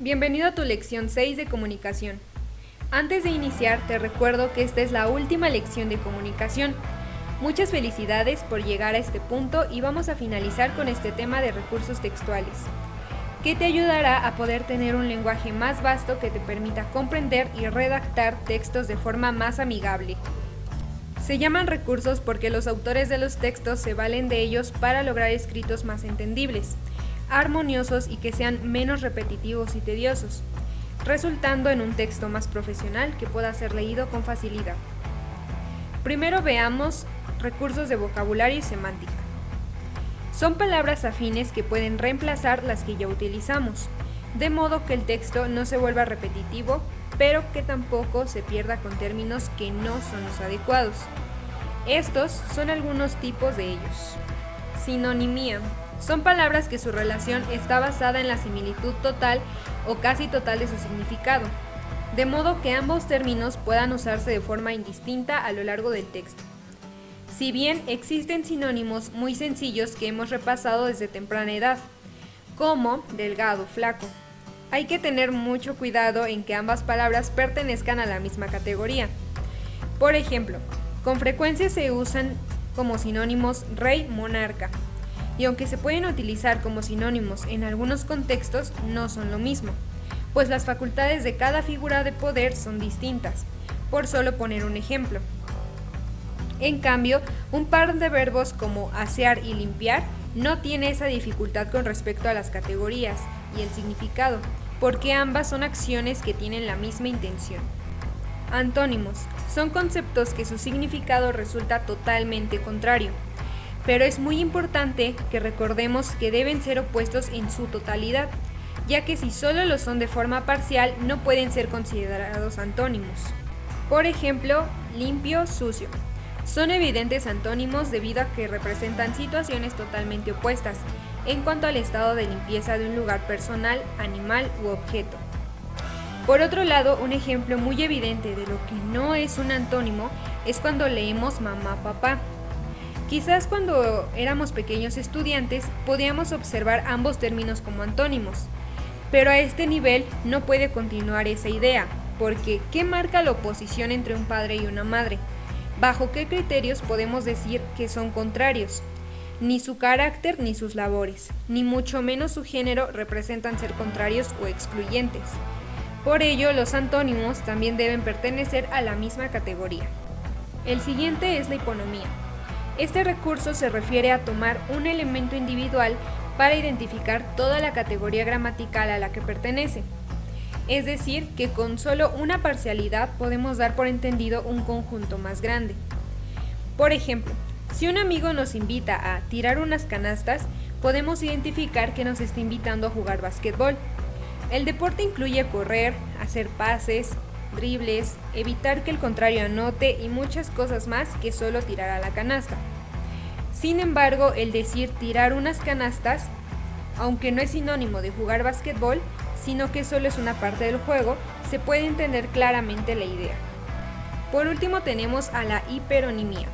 Bienvenido a tu lección 6 de comunicación. Antes de iniciar, te recuerdo que esta es la última lección de comunicación. Muchas felicidades por llegar a este punto y vamos a finalizar con este tema de recursos textuales, que te ayudará a poder tener un lenguaje más vasto que te permita comprender y redactar textos de forma más amigable. Se llaman recursos porque los autores de los textos se valen de ellos para lograr escritos más entendibles, armoniosos y que sean menos repetitivos y tediosos, resultando en un texto más profesional que pueda ser leído con facilidad. Primero veamos recursos de vocabulario y semántica. Son palabras afines que pueden reemplazar las que ya utilizamos, de modo que el texto no se vuelva repetitivo, pero que tampoco se pierda con términos que no son los adecuados. Estos son algunos tipos de ellos. Sinonimía. Son palabras que su relación está basada en la similitud total o casi total de su significado, de modo que ambos términos puedan usarse de forma indistinta a lo largo del texto. Si bien existen sinónimos muy sencillos que hemos repasado desde temprana edad, como delgado, flaco, hay que tener mucho cuidado en que ambas palabras pertenezcan a la misma categoría. Por ejemplo, con frecuencia se usan como sinónimos rey, monarca, y aunque se pueden utilizar como sinónimos en algunos contextos, no son lo mismo, pues las facultades de cada figura de poder son distintas, por solo poner un ejemplo. En cambio, un par de verbos como asear y limpiar no tiene esa dificultad con respecto a las categorías y el significado, porque ambas son acciones que tienen la misma intención. Antónimos son conceptos que su significado resulta totalmente contrario, pero es muy importante que recordemos que deben ser opuestos en su totalidad, ya que si solo lo son de forma parcial no pueden ser considerados antónimos. Por ejemplo, limpio, sucio. Son evidentes antónimos debido a que representan situaciones totalmente opuestas en cuanto al estado de limpieza de un lugar personal, animal u objeto. Por otro lado, un ejemplo muy evidente de lo que no es un antónimo es cuando leemos mamá, papá. Quizás cuando éramos pequeños estudiantes podíamos observar ambos términos como antónimos, pero a este nivel no puede continuar esa idea, porque ¿qué marca la oposición entre un padre y una madre? ¿Bajo qué criterios podemos decir que son contrarios? Ni su carácter ni sus labores, ni mucho menos su género representan ser contrarios o excluyentes. Por ello, los antónimos también deben pertenecer a la misma categoría. El siguiente es la hiponimia. Este recurso se refiere a tomar un elemento individual para identificar toda la categoría gramatical a la que pertenece. Es decir, que con solo una parcialidad podemos dar por entendido un conjunto más grande. Por ejemplo, si un amigo nos invita a tirar unas canastas, podemos identificar que nos está invitando a jugar básquetbol. El deporte incluye correr, hacer pases, dribles, evitar que el contrario anote y muchas cosas más que solo tirar a la canasta. Sin embargo, el decir tirar unas canastas, aunque no es sinónimo de jugar básquetbol, sino que solo es una parte del juego, se puede entender claramente la idea. Por último tenemos a la hiperonimia.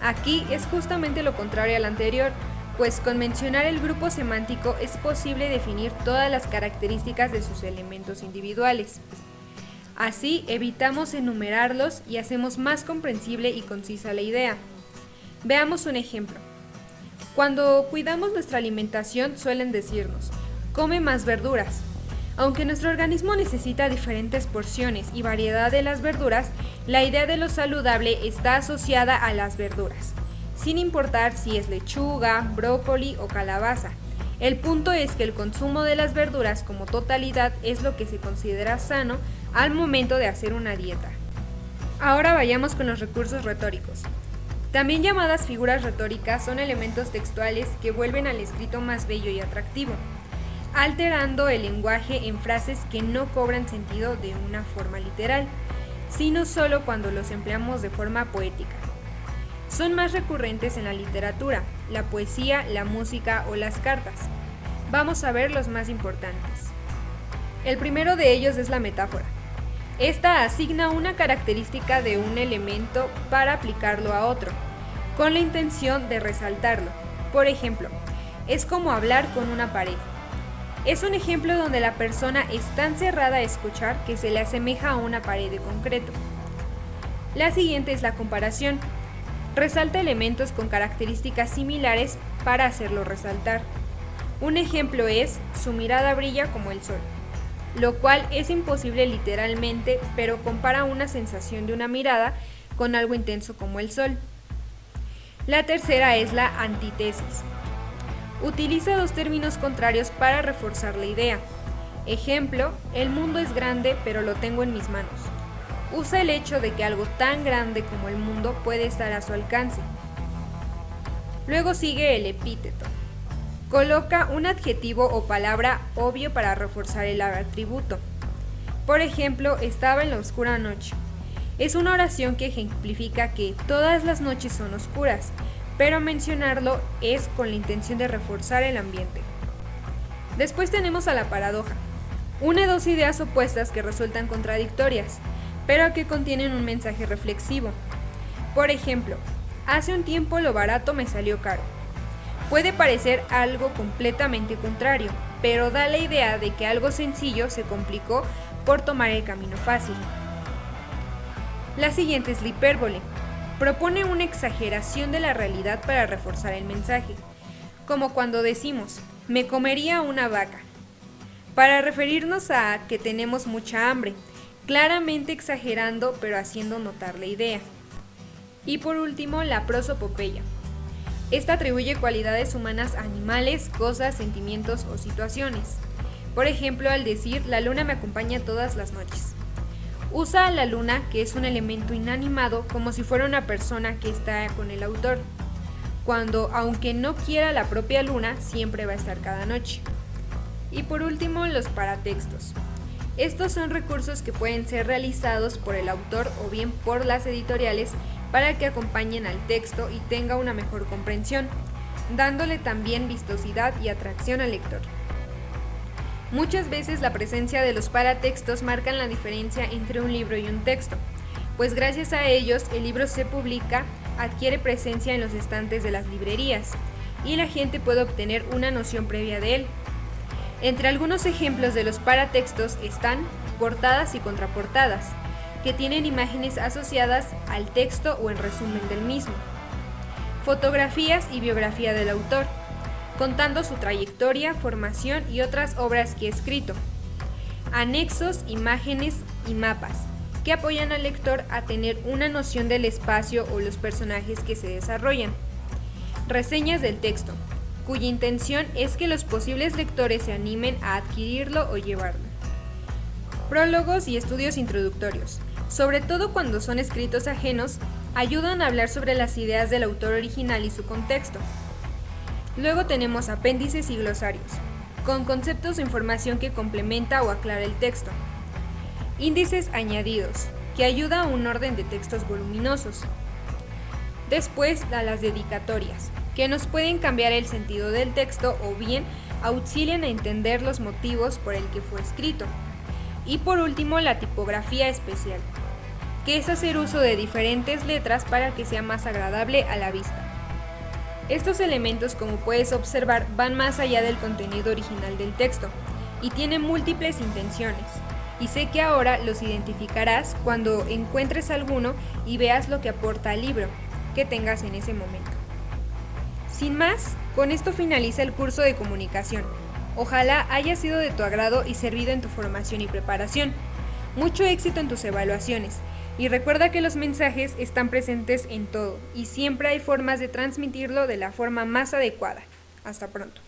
Aquí es justamente lo contrario al anterior, pues con mencionar el grupo semántico es posible definir todas las características de sus elementos individuales. Así evitamos enumerarlos y hacemos más comprensible y concisa la idea. Veamos un ejemplo. Cuando cuidamos nuestra alimentación suelen decirnos, come más verduras. Aunque nuestro organismo necesita diferentes porciones y variedad de las verduras, la idea de lo saludable está asociada a las verduras, sin importar si es lechuga, brócoli o calabaza. El punto es que el consumo de las verduras como totalidad es lo que se considera sano al momento de hacer una dieta. Ahora vayamos con los recursos retóricos. También llamadas figuras retóricas son elementos textuales que vuelven al escrito más bello y atractivo, alterando el lenguaje en frases que no cobran sentido de una forma literal, sino solo cuando los empleamos de forma poética. Son más recurrentes en la literatura, la poesía, la música o las cartas. Vamos a ver los más importantes. El primero de ellos es la metáfora. Esta asigna una característica de un elemento para aplicarlo a otro, con la intención de resaltarlo. Por ejemplo, es como hablar con una pared. Es un ejemplo donde la persona es tan cerrada a escuchar que se le asemeja a una pared de concreto. La siguiente es la comparación. Resalta elementos con características similares para hacerlo resaltar. Un ejemplo es: su mirada brilla como el sol, lo cual es imposible literalmente, pero compara una sensación de una mirada con algo intenso como el sol. La tercera es la antítesis. Utiliza dos términos contrarios para reforzar la idea. Ejemplo: el mundo es grande, pero lo tengo en mis manos. Usa el hecho de que algo tan grande como el mundo puede estar a su alcance. Luego sigue el epíteto. Coloca un adjetivo o palabra obvio para reforzar el atributo. Por ejemplo, estaba en la oscura noche. Es una oración que ejemplifica que todas las noches son oscuras, pero mencionarlo es con la intención de reforzar el ambiente. Después tenemos a la paradoja. Une dos ideas opuestas que resultan contradictorias, pero que contienen un mensaje reflexivo. Por ejemplo, hace un tiempo lo barato me salió caro. Puede parecer algo completamente contrario, pero da la idea de que algo sencillo se complicó por tomar el camino fácil. La siguiente es la hipérbole. Propone una exageración de la realidad para reforzar el mensaje, como cuando decimos: me comería una vaca, para referirnos a que tenemos mucha hambre, claramente exagerando pero haciendo notar la idea. Y por último, la prosopopeya. Esta atribuye cualidades humanas a animales, cosas, sentimientos o situaciones. Por ejemplo, al decir: la luna me acompaña todas las noches. Usa a la luna, que es un elemento inanimado, como si fuera una persona que está con el autor, cuando, aunque no quiera la propia luna, siempre va a estar cada noche. Y por último, los paratextos. Estos son recursos que pueden ser realizados por el autor o bien por las editoriales para que acompañen al texto y tenga una mejor comprensión, dándole también vistosidad y atracción al lector. Muchas veces la presencia de los paratextos marcan la diferencia entre un libro y un texto, pues gracias a ellos el libro se publica, adquiere presencia en los estantes de las librerías y la gente puede obtener una noción previa de él. Entre algunos ejemplos de los paratextos están portadas y contraportadas, que tienen imágenes asociadas al texto o en resumen del mismo. Fotografías y biografía del autor, contando su trayectoria, formación y otras obras que ha escrito. Anexos, imágenes y mapas, que apoyan al lector a tener una noción del espacio o los personajes que se desarrollan. Reseñas del texto, cuya intención es que los posibles lectores se animen a adquirirlo o llevarlo. Prólogos y estudios introductorios, sobre todo cuando son escritos ajenos, ayudan a hablar sobre las ideas del autor original y su contexto. Luego tenemos apéndices y glosarios, con conceptos o información que complementa o aclara el texto. Índices añadidos, que ayuda a un orden de textos voluminosos. Después a las dedicatorias, que nos pueden cambiar el sentido del texto o bien auxilian a entender los motivos por el que fue escrito. Y por último, la tipografía especial, que es hacer uso de diferentes letras para que sea más agradable a la vista. Estos elementos, como puedes observar, van más allá del contenido original del texto y tienen múltiples intenciones. Y sé que ahora los identificarás cuando encuentres alguno y veas lo que aporta al libro que tengas en ese momento. Sin más, con esto finaliza el curso de comunicación. Ojalá haya sido de tu agrado y servido en tu formación y preparación. Mucho éxito en tus evaluaciones. Y recuerda que los mensajes están presentes en todo y siempre hay formas de transmitirlo de la forma más adecuada. Hasta pronto.